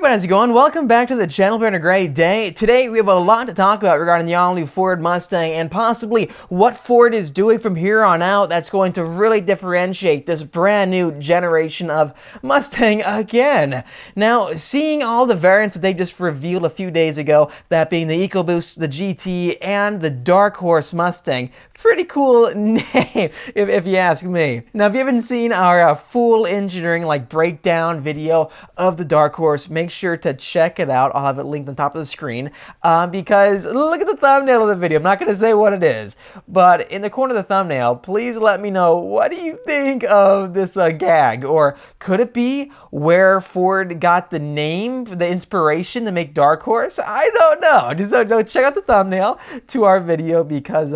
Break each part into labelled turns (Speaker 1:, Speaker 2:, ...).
Speaker 1: everybody, how's it going? Welcome back to the channel. Been a great day. Today we have a lot to talk about regarding the all-new Ford Mustang and possibly what Ford is doing from here on out that's going to really differentiate this brand new generation of Mustang again. Now, seeing all the variants that they just revealed a few days ago, that being the EcoBoost, the GT, and the Dark Horse Mustang, pretty cool name, if you ask me. Now, if you haven't seen our full engineering breakdown video of the Dark Horse, make sure to check it out. I'll have it linked on top of the screen because look at the thumbnail of the video. I'm not going to say what it is, but in the corner of the thumbnail, please let me know, what do you think of this gag? Or could it be where Ford got the name, the inspiration to make Dark Horse? I don't know. Just check out the thumbnail to our video because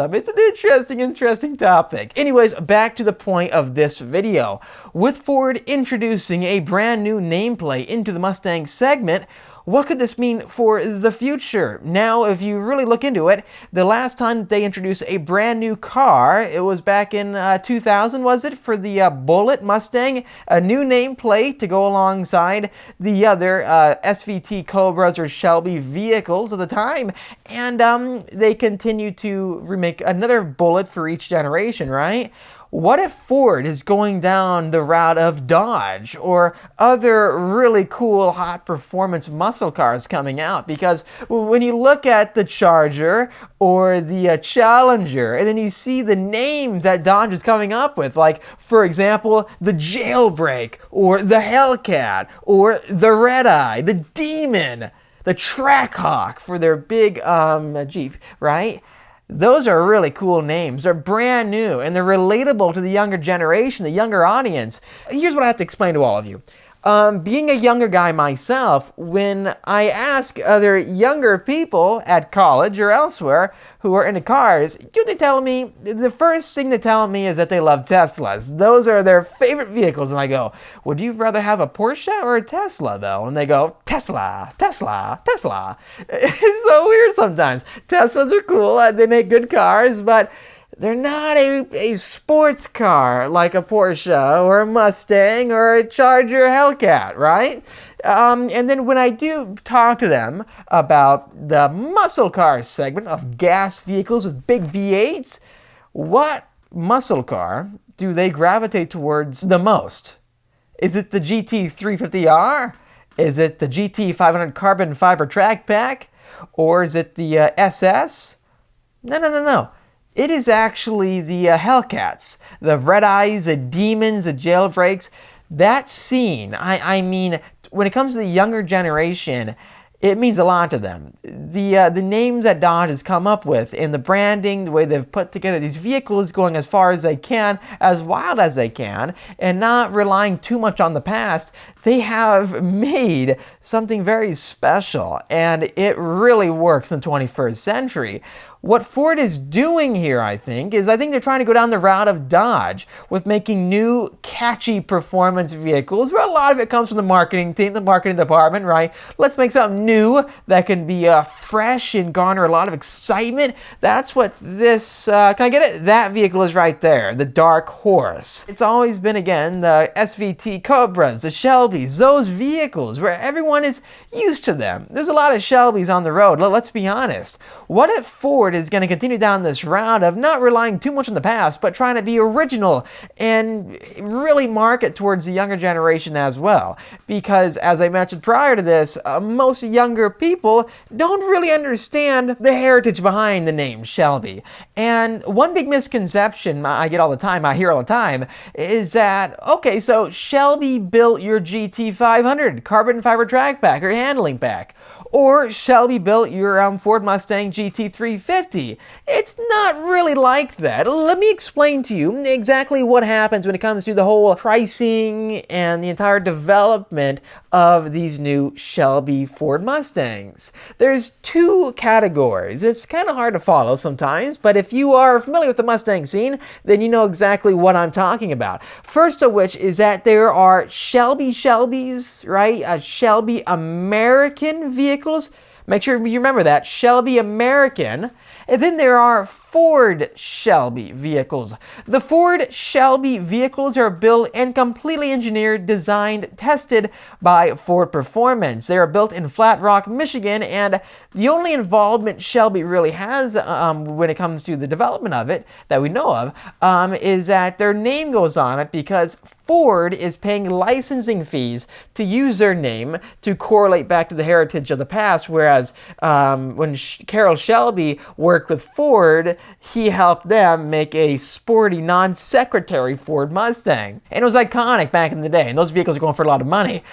Speaker 1: it's an interesting topic. Anyways, back to the point of this video. With Ford introducing a brand new nameplate into the Mustang segment, what could this mean for the future? Now, if you really look into it, the last time they introduced a brand new car, it was back in 2000, was it? For the Bullitt Mustang, a new nameplate to go alongside the other SVT Cobras or Shelby vehicles of the time. And they continue to remake another Bullitt for each generation, right? What if Ford is going down the route of Dodge or other really cool hot performance muscle cars coming out? Because when you look at the Charger or the Challenger and then you see the names that Dodge is coming up with, like for example the Jailbreak or the Hellcat or the Red Eye, the Demon, the Trackhawk for their big Jeep, right? Those are really cool names. They're brand new and they're relatable to the younger generation, the younger audience. Here's what I have to explain to all of you. Being a younger guy myself, when I ask other younger people at college or elsewhere who are into cars, they tell me, the first thing they tell me is that they love Teslas. Those are their favorite vehicles. And I go, would you rather have a Porsche or a Tesla though? And they go, Tesla, Tesla, Tesla. It's so weird sometimes. Teslas are cool, they make good cars, but they're not a sports car like a Porsche or a Mustang or a Charger Hellcat, right? And then when I do talk to them about the muscle car segment of gas vehicles with big V8s, what muscle car do they gravitate towards the most? Is it the GT 350R? Is it the GT 500 carbon fiber track pack? Or is it the SS? No. It is actually the Hellcats, the Red Eyes, the Demons, the Jailbreaks. That scene, I mean, when it comes to the younger generation, it means a lot to them. The names that Dodge has come up with and the branding, the way they've put together these vehicles going as far as they can, as wild as they can, and not relying too much on the past, they have made something very special, and it really works in the 21st century. What Ford is doing here, I think they're trying to go down the route of Dodge with making new, catchy performance vehicles, where a lot of it comes from the marketing team, the marketing department, right? Let's make something new that can be fresh and garner a lot of excitement. That's what this, can I get it? That vehicle is right there, the Dark Horse. It's always been, again, the SVT Cobras, the Shelbys, those vehicles where everyone is used to them. There's a lot of Shelbys on the road, let's be honest. What if Ford is going to continue down this route of not relying too much on the past, but trying to be original and really market towards the younger generation as well? Because as I mentioned prior to this, most younger people don't really understand the heritage behind the name Shelby. And one big misconception I hear all the time, is that, okay, so Shelby built your GT 500 carbon fiber track pack or handling pack, or Shelby built your Ford Mustang GT 350. It's not really like that. Let me explain to you exactly what happens when it comes to the whole pricing and the entire development of these new Shelby Ford Mustangs. There's two categories. It's kind of hard to follow sometimes, but if you are familiar with the Mustang scene, then you know exactly what I'm talking about. First of which is that there are Shelbys, right? Shelby American vehicles. Make sure you remember that, Shelby American. And then there are Ford Shelby vehicles. The Ford Shelby vehicles are built and completely engineered, designed, tested by Ford Performance. They are built in Flat Rock, Michigan, and the only involvement Shelby really has when it comes to the development of it that we know of is that their name goes on it because Ford is paying licensing fees to use their name to correlate back to the heritage of the past, whereas when Carroll Shelby worked with Ford, he helped them make a sporty, non-secretary Ford Mustang. And it was iconic back in the day, and those vehicles are going for a lot of money.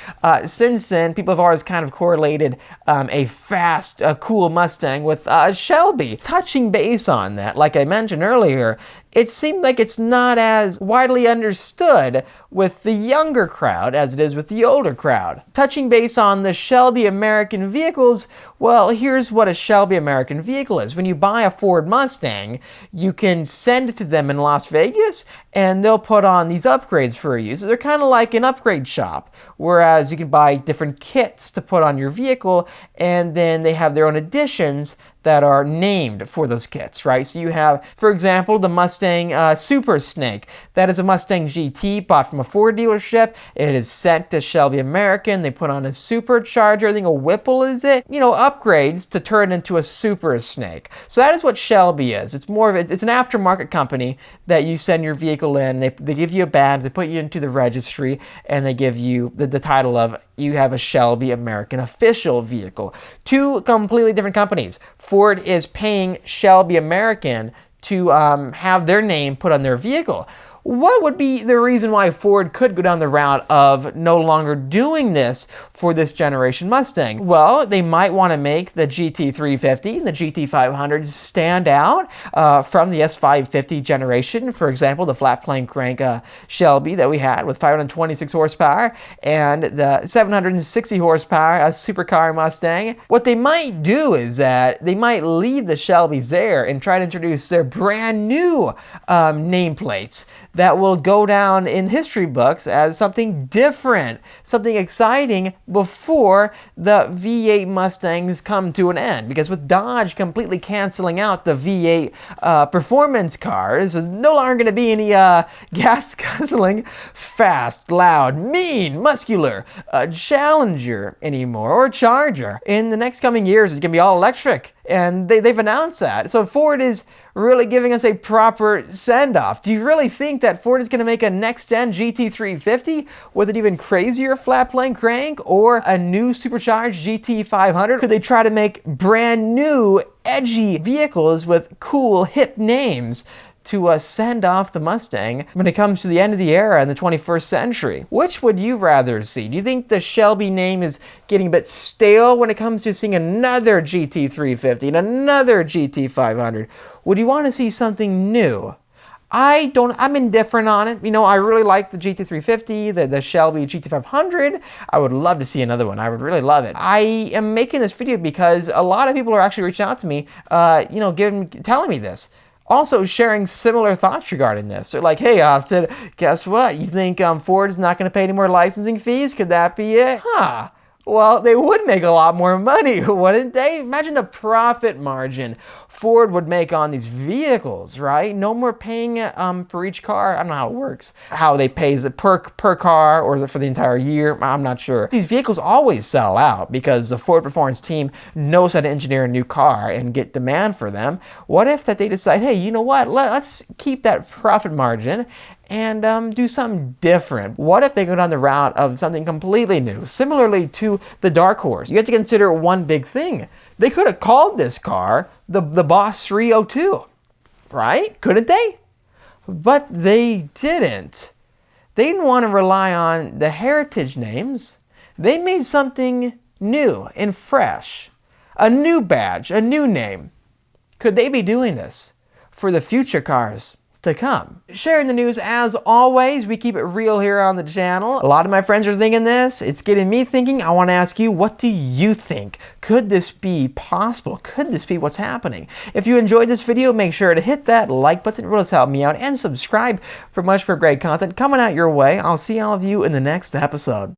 Speaker 1: Since then, people have always kind of correlated a fast, cool Mustang with Shelby. Touching base on that, like I mentioned earlier, it seemed like it's not as widely understood with the younger crowd as it is with the older crowd. Touching base on the Shelby American vehicles, well, here's what a Shelby American vehicle is. When you buy a Ford Mustang, you can send it to them in Las Vegas and they'll put on these upgrades for you. So they're kind of like an upgrade shop, whereas you can buy different kits to put on your vehicle and then they have their own additions that are named for those kits, right? So you have, for example, the Mustang Super Snake. That is a Mustang GT bought from a Ford dealership. It is sent to Shelby American. They put on a supercharger. I think a Whipple is it? You know, upgrades to turn it into a Super Snake. So that is what Shelby is. It's more of it's an aftermarket company that you send your vehicle in. They give you a badge. They put you into the registry and they give you the title of you have a Shelby American official vehicle. Two completely different companies. Ford is paying Shelby American to have their name put on their vehicle. What would be the reason why Ford could go down the route of no longer doing this for this generation Mustang? Well, they might want to make the GT350 and the GT500 stand out from the S550 generation. For example, the flat plane crank Shelby that we had with 526 horsepower and the 760 horsepower supercar Mustang. What they might do is that they might leave the Shelbys there and try to introduce their brand new nameplates that will go down in history books as something different, something exciting before the V8 Mustangs come to an end. Because with Dodge completely canceling out the V8 performance cars, there's no longer going to be any gas guzzling, fast, loud, mean, muscular Challenger anymore, or Charger. In the next coming years, it's going to be all electric. And they've announced that. So Ford is really giving us a proper send-off. Do you really think that Ford is going to make a next-gen GT350 with an even crazier flat plane crank or a new supercharged GT500? Could they try to make brand new, edgy vehicles with cool, hip names to send off the Mustang when it comes to the end of the era in the 21st century? Which would you rather see? Do you think the Shelby name is getting a bit stale when it comes to seeing another GT350 and another GT500? Would you want to see something new? I'm indifferent on it. You know, I really like the GT350, the Shelby GT500. I would love to see another one. I would really love it. I am making this video because a lot of people are actually reaching out to me, telling me this. Also sharing similar thoughts regarding this. They're like, hey, Austin, guess what? You think Ford's not going to pay any more licensing fees? Could that be it? Huh. Well, they would make a lot more money, wouldn't they? Imagine the profit margin Ford would make on these vehicles, right? No more paying for each car. I don't know how it works. How they pay, is it per car or for the entire year? I'm not sure. These vehicles always sell out because the Ford Performance team knows how to engineer a new car and get demand for them. What if that they decide, hey, you know what? Let's keep that profit margin and do something different. What if they go down the route of something completely new? Similarly to the Dark Horse, you have to consider one big thing. They could have called this car the Boss 302, right? Couldn't they? But they didn't. They didn't want to rely on the heritage names. They made something new and fresh. A new badge, a new name. Could they be doing this for the future cars to come? Sharing the news as always. We keep it real here on the channel. A lot of my friends are thinking this. It's getting me thinking. I want to ask you, what do you think? Could this be possible? Could this be what's happening? If you enjoyed this video, make sure to hit that like button. It really does help me out. And subscribe for much more great content coming out your way. I'll see all of you in the next episode.